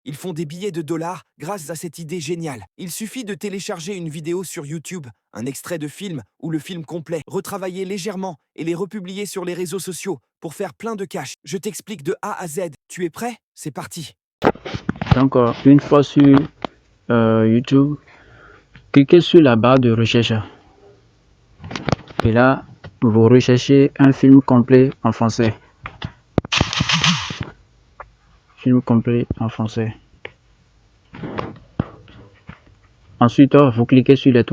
Ils font des billets de dollars grâce à cette idée géniale. Il suffit de télécharger une vidéo sur YouTube, un extrait de film ou le film complet, retravailler légèrement et les republier sur les réseaux sociaux pour faire plein de cash. Je t'explique de A à Z. Tu es prêt? C'est parti. Donc, une fois sur YouTube, cliquez sur la barre de recherche. Et là, vous recherchez un film complet en français. Film complet en français. Ensuite, vous cliquez sur les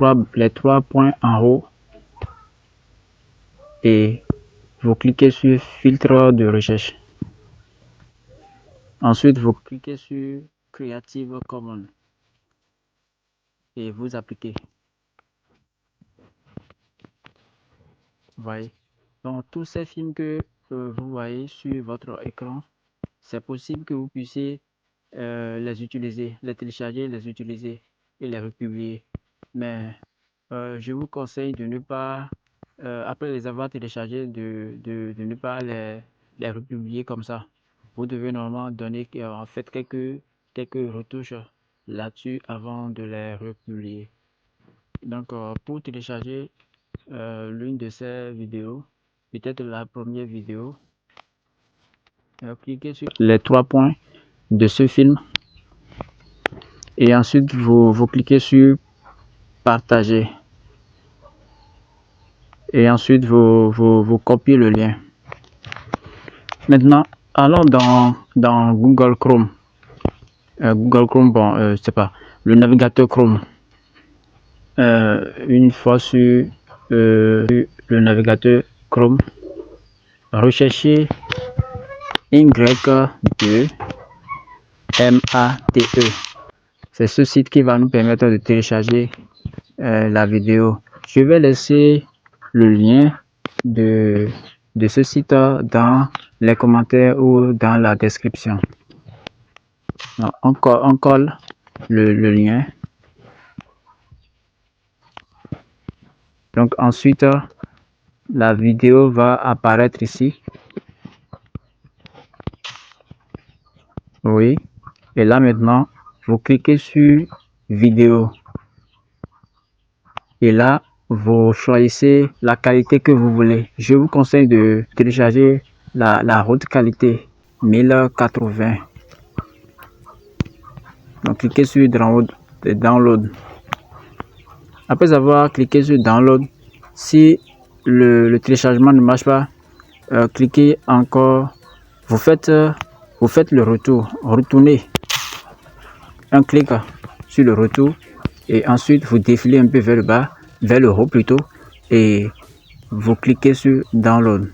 trois points en haut et vous cliquez sur filtre de recherche. Ensuite, vous cliquez sur Creative Commons et vous appliquez. Voyez. Donc, tous ces films que vous voyez sur votre écran, c'est possible que vous puissiez les utiliser, les télécharger, les utiliser et les republier. Mais je vous conseille de ne pas, après les avoir téléchargés, de ne pas les republier comme ça. Vous devez normalement donner en fait quelques retouches là-dessus avant de les republier. Donc pour télécharger l'une de ces vidéos, peut-être la première vidéo, cliquez sur les trois points de ce film et ensuite vous cliquez sur partager et ensuite vous copiez le lien. Maintenant allons dans Google Chrome. Google Chrome, bon, c'est pas le navigateur Chrome. Une fois sur le navigateur Chrome, recherchez Y2 MATE. C'est ce site qui va nous permettre de télécharger la vidéo. Je vais laisser le lien de ce site dans les commentaires ou dans la description. Donc, on colle le lien. Donc ensuite, la vidéo va apparaître ici. Oui. Et là maintenant, vous cliquez sur vidéo. Et là, vous choisissez la qualité que vous voulez. Je vous conseille de télécharger la haute qualité 1080. Donc cliquez sur download. Après avoir cliqué sur download, si le téléchargement ne marche pas, cliquez encore. Vous faites le retour. Retournez un clic sur le retour et ensuite vous défilez un peu vers le bas, vers le haut plutôt, et vous cliquez sur download.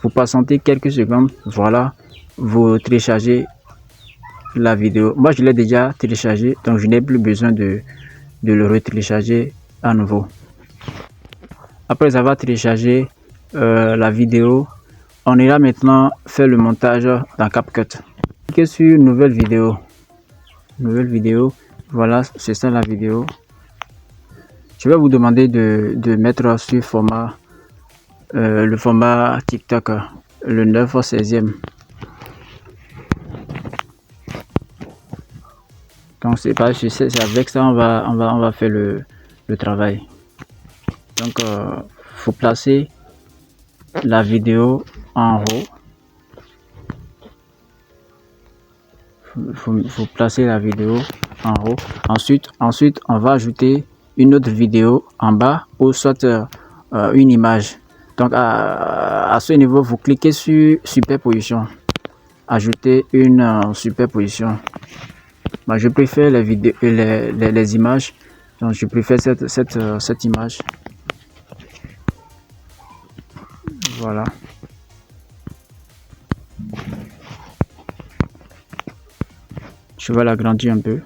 Vous patientez quelques secondes, voilà, vous téléchargez la vidéo. Moi je l'ai déjà téléchargé, donc je n'ai plus besoin de le retélécharger à nouveau. Après avoir téléchargé la vidéo, on ira maintenant faire le montage dans CapCut. Cliquez sur nouvelle vidéo. Nouvelle vidéo, voilà, c'est ça la vidéo. Je vais vous demander de mettre sur format le format TikTok, le 9/16e. Donc c'est pas, c'est avec ça on va faire le travail. Donc faut placer la vidéo en haut. Faut placer la vidéo en haut. Ensuite on va ajouter une autre vidéo en bas ou soit une image. Donc à ce niveau, vous cliquez sur superposition, ajouter une superposition. Moi, je préfère les vidéos, les images, donc je préfère cette image. Voilà. Je vais l'agrandir un peu.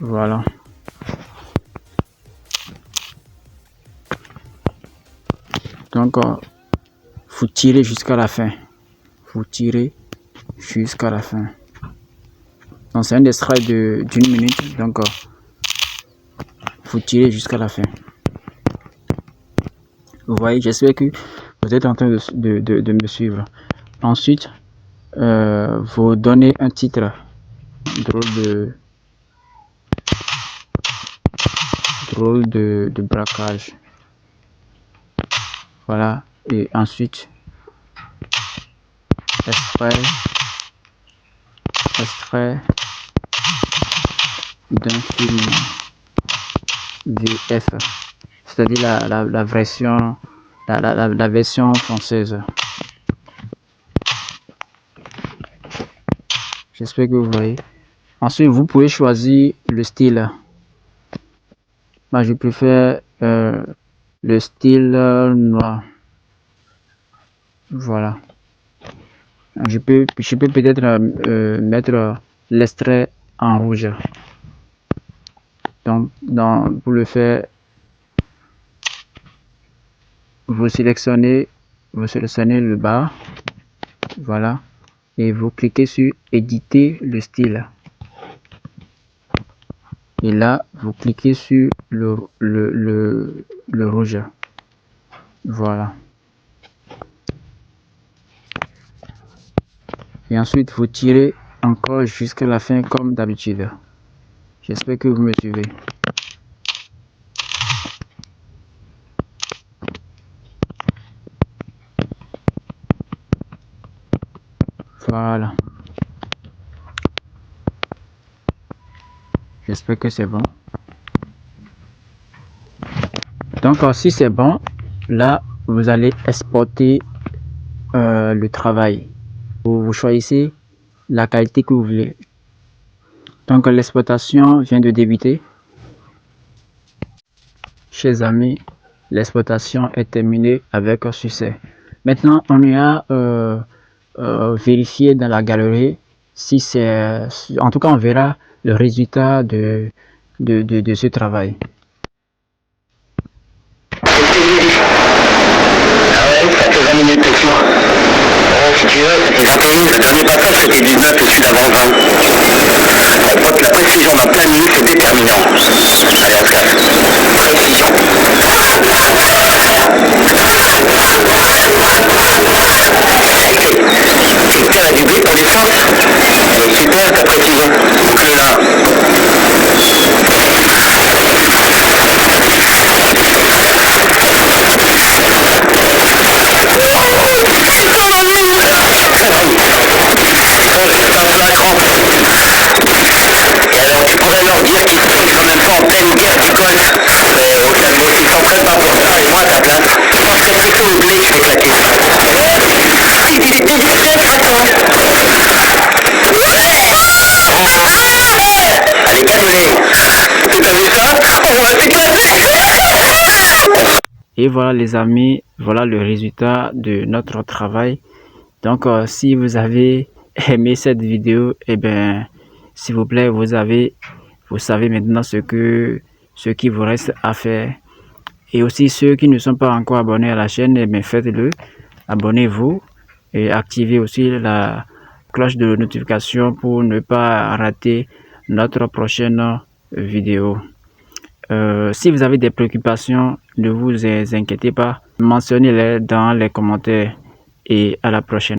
Voilà. Donc, faut tirer jusqu'à la fin. Faut tirer jusqu'à la fin. Donc, c'est un extrait d'une minute. Donc, vous tirez jusqu'à la fin. Vous voyez, j'espère que vous êtes en train de me suivre. Ensuite, vous donnez un titre drôle de braquage. Voilà. Et ensuite, extrait d'un film VF, c'est-à-dire la version la version française. J'espère que vous voyez. Ensuite, vous pouvez choisir le style. Moi, je préfère le style noir. Voilà. Je peux peut-être mettre l'extrait en rouge. Donc, pour le faire, vous sélectionnez le bas. Voilà. Et vous cliquez sur éditer le style. Et là, vous cliquez sur le rouge. Voilà. Et ensuite, vous tirez encore jusqu'à la fin comme d'habitude. J'espère que vous me suivez. Voilà. J'espère que c'est bon. Donc, si c'est bon, là, vous allez exporter le travail. Vous choisissez la qualité que vous voulez. Donc, l'exportation vient de débuter. Chers amis, l'exportation est terminée avec succès. Maintenant, on ira vérifier dans la galerie si c'est... En tout cas, on verra le résultat de ce travail. Ah ouais, ça fait 20 minutes, c'est sûr. Si tu veux, c'était 21, le dernier passage c'était 19 au-dessus d'avant 20. On voit que la précision d'un planning c'est déterminant. Allez, on se casse. Précision. Tu tiens la du B pour l'essence. Super ta précision. Boucle là. Et alors tu pourrais leur dire qu'ils sont quand même pas en pleine guerre du Golfe. Mais au tableau s'ils s'entraînent pas pour ça, et moi à ta place, je serais plutôt au blé que je vais claquer. Si tu étais discret, toi. Allez, calme-les. T'as vu ça? On va s'éclater. Et voilà les amis, voilà le résultat de notre travail. Donc si vous avez aimé cette vidéo, eh bien s'il vous plaît, vous savez maintenant ce qu'il vous reste à faire. Et aussi ceux qui ne sont pas encore abonnés à la chaîne, eh bien faites-le, abonnez-vous et activez aussi la cloche de notification pour ne pas rater notre prochaine vidéo. Si vous avez des préoccupations, ne vous inquiétez pas, mentionnez-les dans les commentaires et à la prochaine.